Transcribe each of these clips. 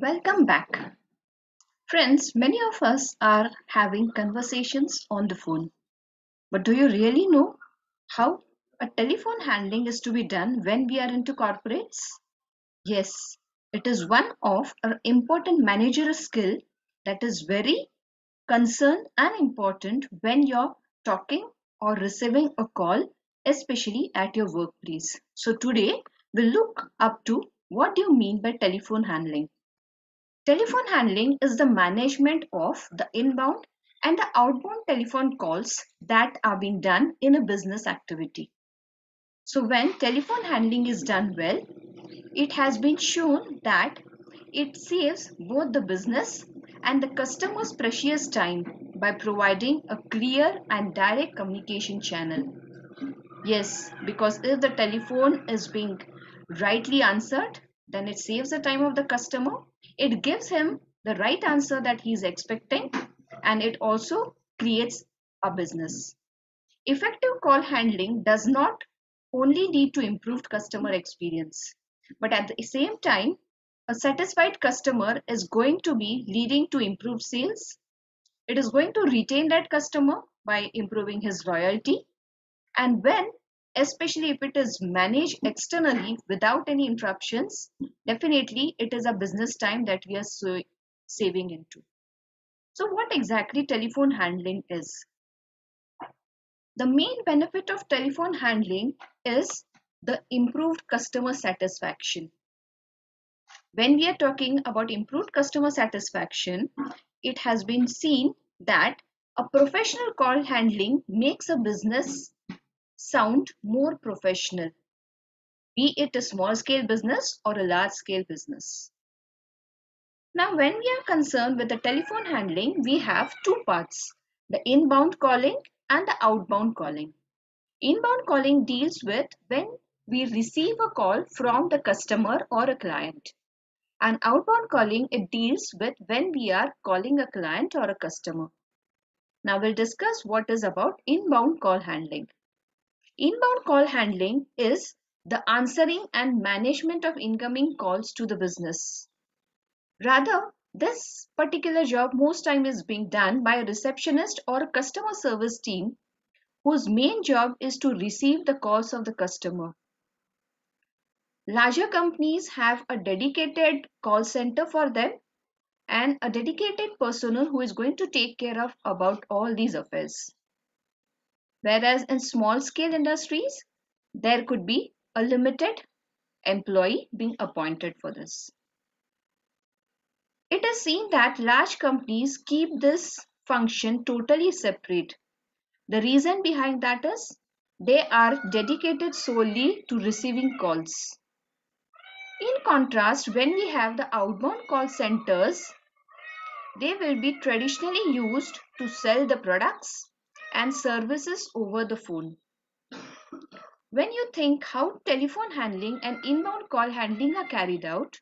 Welcome back. Friends, many of us are having conversations on the phone. But do you really know how a telephone handling is to be done when we are into corporates? Yes, it is one of our important managerial skill that is very concerned and important when you're talking or receiving a call, especially at your workplace. So today we'll look up to what do you mean by telephone handling. Telephone handling is the management of the inbound and the outbound telephone calls that are being done in a business activity. So when telephone handling is done well, it has been shown that it saves both the business and the customer's precious time by providing a clear and direct communication channel. Yes, because if the telephone is being rightly answered, then it saves the time of the customer. It gives him the right answer that he is expecting, and it also creates a business. Effective call handling does not only lead to improved customer experience, but at the same time, a satisfied customer is going to be leading to improved sales. It is going to retain that customer by improving his loyalty, and when, especially if it is managed externally without any interruptions, definitely it is a business time that we are saving into. So what exactly telephone handling is? The main benefit of telephone handling is the improved customer satisfaction. When we are talking about improved customer satisfaction, it has been seen that a professional call handling makes a business sound more professional, be it a small scale business or a large scale business. Now, when we are concerned with the telephone handling, we have two parts, the inbound calling and the outbound calling. Inbound calling deals with when we receive a call from the customer or a client. And outbound calling, it deals with when we are calling a client or a customer. Now we'll discuss what is about inbound call handling. Inbound call handling is the answering and management of incoming calls to the business. Rather, this particular job most time is being done by a receptionist or a customer service team whose main job is to receive the calls of the customer. Larger companies have a dedicated call center for them and a dedicated personnel who is going to take care of about all these affairs. Whereas in small scale industries, there could be a limited employee being appointed for this. It is seen that large companies keep this function totally separate. The reason behind that is they are dedicated solely to receiving calls. In contrast, when we have the outbound call centers, they will be traditionally used to sell the products and services over the phone. When you think how telephone handling and inbound call handling are carried out,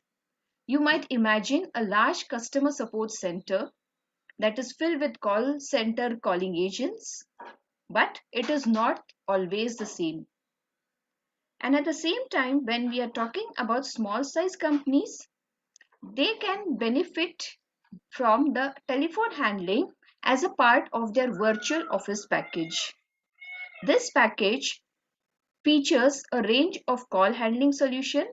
you might imagine a large customer support center that is filled with call center calling agents, but it is not always the same. And at the same time, when we are talking about small size companies, they can benefit from the telephone handling as a part of their virtual office package. This package features a range of call handling solution.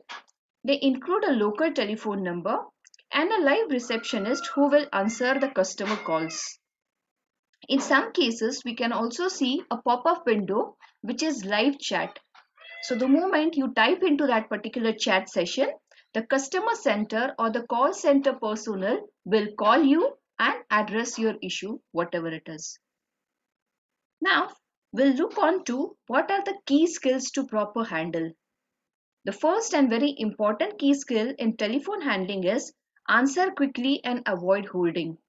They include a local telephone number and a live receptionist who will answer the customer calls. In some cases, we can also see a pop-up window which is live chat. So the moment you type into that particular chat session, the customer center or the call center personnel will call you and address your issue, whatever it is. Now, we'll look on to what are the key skills to proper handle. The first and very important key skill in telephone handling is answer quickly and avoid holding.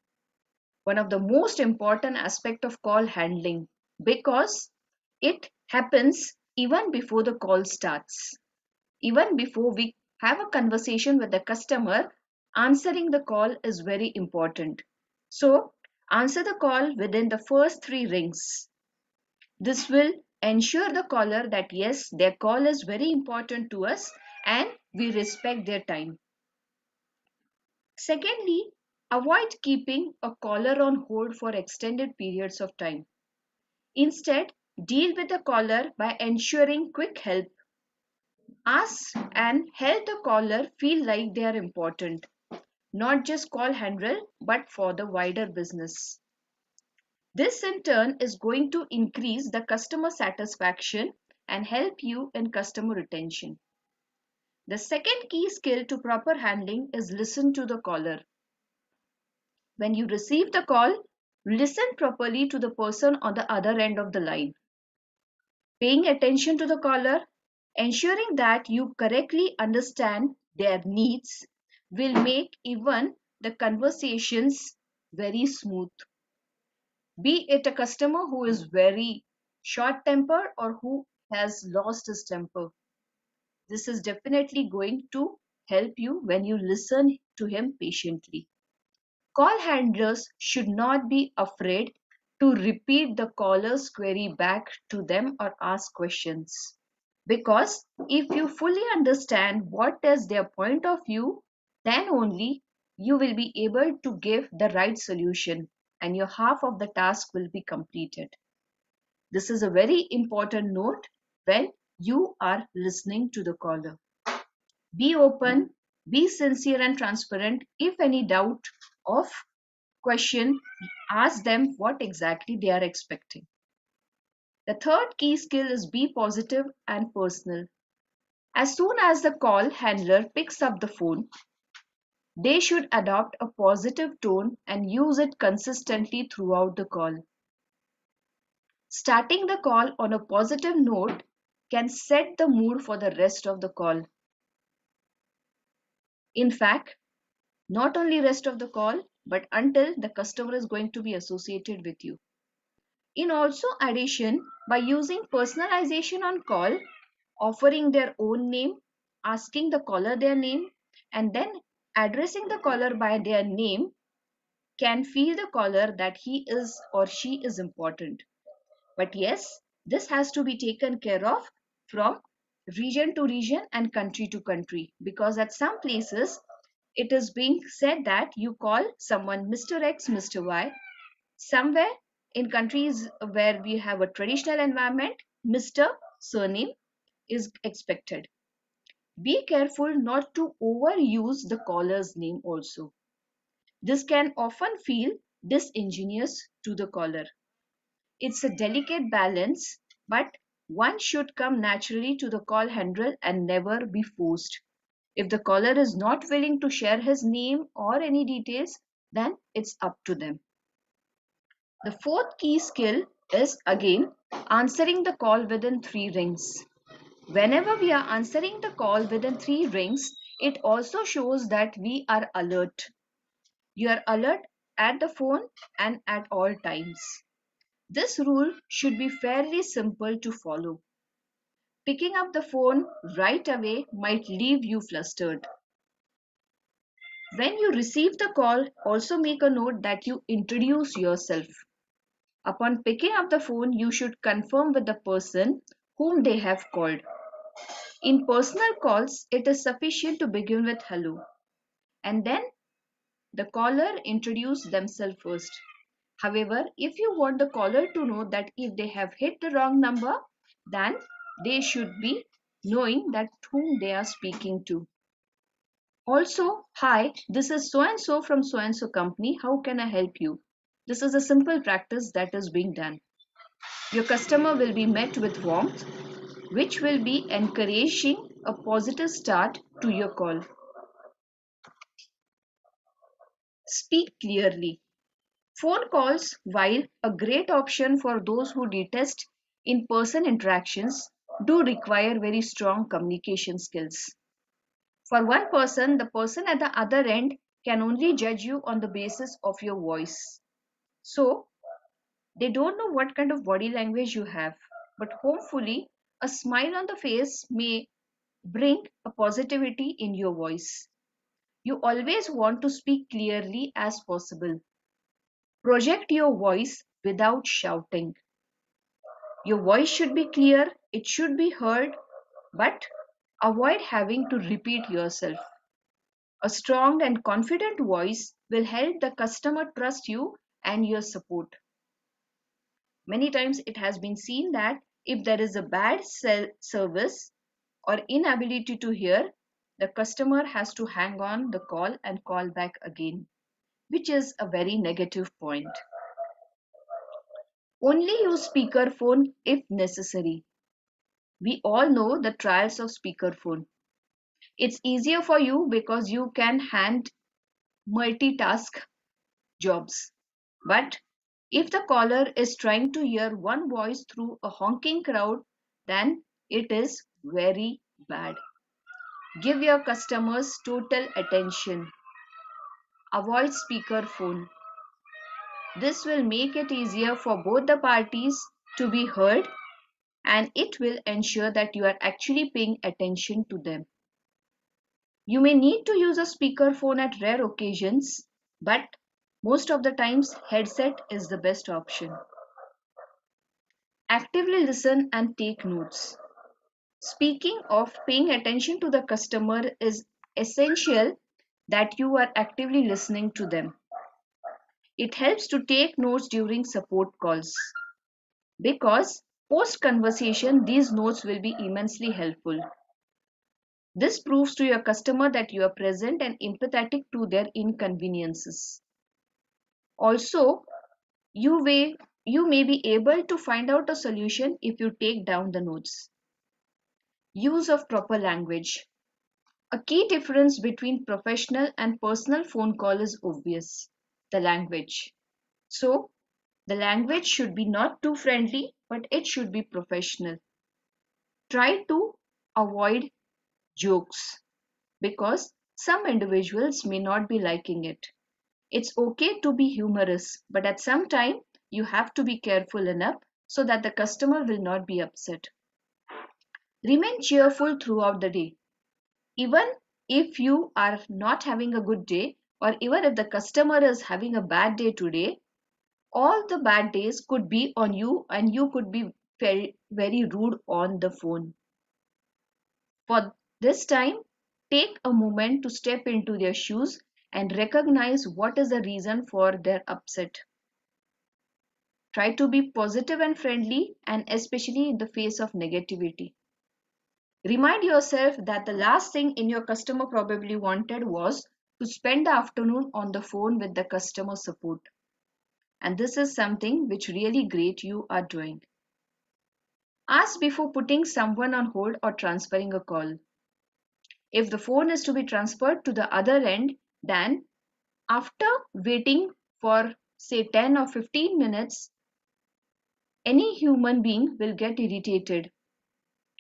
One of the most important aspect of call handling because it happens even before the call starts. Even before we have a conversation with the customer, answering the call is very important. So, answer the call within the first 3 rings. This will ensure the caller that yes, their call is very important to us and we respect their time. Secondly, avoid keeping a caller on hold for extended periods of time. Instead, deal with the caller by ensuring quick help. Ask and help the caller feel like they are important, not just call handle, but for the wider business. This in turn is going to increase the customer satisfaction and help you in customer retention. The second key skill to proper handling is listen to the caller. When you receive the call, listen properly to the person on the other end of the line. Paying attention to the caller, ensuring that you correctly understand their needs will make even the conversations very smooth. Be it a customer who is very short tempered or who has lost his temper. This is definitely going to help you when you listen to him patiently. Call handlers should not be afraid to repeat the caller's query back to them or ask questions. Because if you fully understand what is their point of view, then only you will be able to give the right solution and your half of the task will be completed. This is a very important note when you are listening to the caller. Be open, be sincere and transparent. If any doubt of question, ask them what exactly they are expecting. The third key skill is be positive and personal. As soon as the call handler picks up the phone, they should adopt a positive tone and use it consistently throughout the call. Starting the call on a positive note can set the mood for the rest of the call. In fact, not only rest of the call, but until the customer is going to be associated with you. In also addition, by using personalization on call, offering their own name, asking the caller their name, and then addressing the caller by their name can feel the caller that he is or she is important. But yes, this has to be taken care of from region to region and country to country, because at some places it is being said that you call someone Mr. X, Mr. Y. Somewhere in countries where we have a traditional environment, Mr. surname is expected. Be careful not to overuse the caller's name also. This can often feel disingenuous to the caller. It's a delicate balance, but one should come naturally to the call handler and never be forced. If the caller is not willing to share his name or any details, then it's up to them. The fourth key skill is again answering the call within 3 rings. Whenever we are answering the call within 3 rings, it also shows that we are alert. You are alert at the phone and at all times. This rule should be fairly simple to follow. Picking up the phone right away might leave you flustered. When you receive the call, also make a note that you introduce yourself. Upon picking up the phone, you should confirm with the person whom they have called. In personal calls, it is sufficient to begin with hello, and then the caller introduce themselves first. However, if you want the caller to know that if they have hit the wrong number, then they should be knowing that whom they are speaking to. Also, hi, this is so and so from so and so company. How can I help you? This is a simple practice that is being done. Your customer will be met with warmth, which will be encouraging a positive start to your call. Speak clearly. Phone calls, while a great option for those who detest in person interactions, do require very strong communication skills. For one person, the person at the other end can only judge you on the basis of your voice. So, they don't know what kind of body language you have, but hopefully, a smile on the face may bring a positivity in your voice. You always want to speak clearly as possible. Project your voice without shouting. Your voice should be clear, it should be heard, but avoid having to repeat yourself. A strong and confident voice will help the customer trust you and your support. Many times it has been seen that if there is a bad service or inability to hear, the customer has to hang on the call and call back again, which is a very negative point. Only use speakerphone if necessary. We all know the trials of speakerphone. It's easier for you because you can hand multitask jobs. But if the caller is trying to hear one voice through a honking crowd, then it is very bad. Give your customers total attention. Avoid speakerphone. This will make it easier for both the parties to be heard, and it will ensure that you are actually paying attention to them. You may need to use a speakerphone at rare occasions, but most of the times headset is the best option. Actively listen and take notes. Speaking of paying attention to the customer is essential that you are actively listening to them. It helps to take notes during support calls because post conversation these notes will be immensely helpful. This proves to your customer that you are present and empathetic to their inconveniences. Also, you may be able to find out a solution if you take down the notes. Use of proper language. A key difference between professional and personal phone call is obvious: the language. So, the language should be not too friendly, but it should be professional. Try to avoid jokes because some individuals may not be liking it. It's okay to be humorous, but at some time you have to be careful enough so that the customer will not be upset. Remain cheerful throughout the day. Even if you are not having a good day, or even if the customer is having a bad day today, all the bad days could be on you and you could be very, very rude on the phone. For this time, take a moment to step into their shoes and recognize what is the reason for their upset. Try to be positive and friendly, and especially in the face of negativity. Remind yourself that the last thing in your customer probably wanted was to spend the afternoon on the phone with the customer support. And this is something which really great you are doing. Ask before putting someone on hold or transferring a call. If the phone is to be transferred to the other end, then after waiting for say 10 or 15 minutes, any human being will get irritated.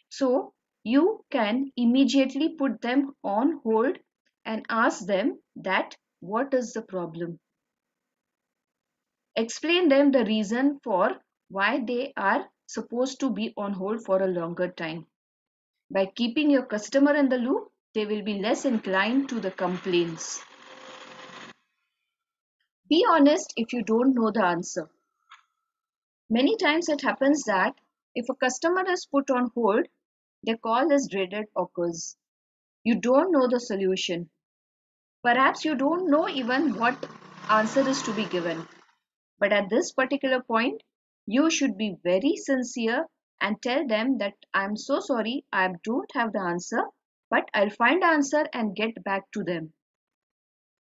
So you can immediately put them on hold and ask them that what is the problem. Explain them the reason for why they are supposed to be on hold for a longer time. By keeping your customer in the loop, they will be less inclined to the complaints. Be honest if you don't know the answer. Many times it happens that if a customer is put on hold, their call is dreaded occurs. You don't know the solution. Perhaps you don't know even what answer is to be given. But at this particular point, you should be very sincere and tell them that I'm so sorry, I don't have the answer, but I'll find the answer and get back to them.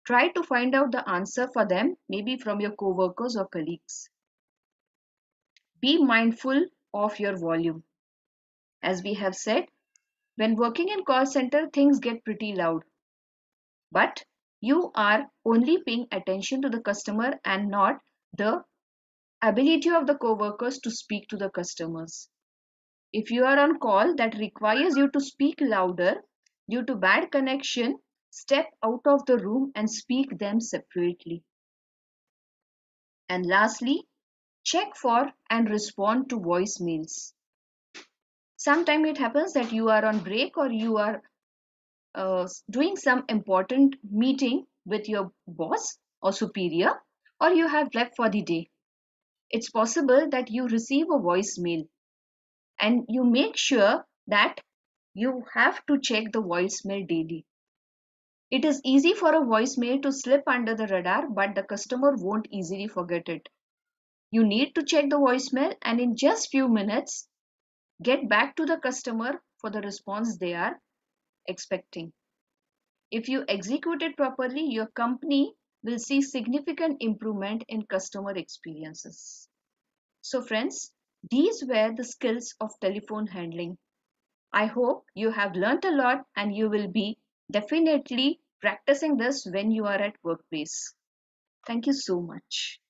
Try to find out the answer for them, maybe from your co-workers or colleagues. Be mindful of your volume. As we have said, when working in call center, things get pretty loud. But you are only paying attention to the customer and not the ability of the co-workers to speak to the customers. If you are on call that requires you to speak louder due to bad connection, step out of the room and speak them separately. And lastly, check for and respond to voicemails. Sometimes it happens that you are on break or you are doing some important meeting with your boss or superior, or you have left for the day. It's possible that you receive a voicemail and you make sure that you have to check the voicemail daily. It is easy for a voicemail to slip under the radar, but the customer won't easily forget it. You need to check the voicemail and in just few minutes get back to the customer for the response they are expecting. If you execute it properly, your company will see significant improvement in customer experiences. So friends, these were the skills of telephone handling. I hope you have learnt a lot and you will be definitely practicing this when you are at workplace. Thank you so much.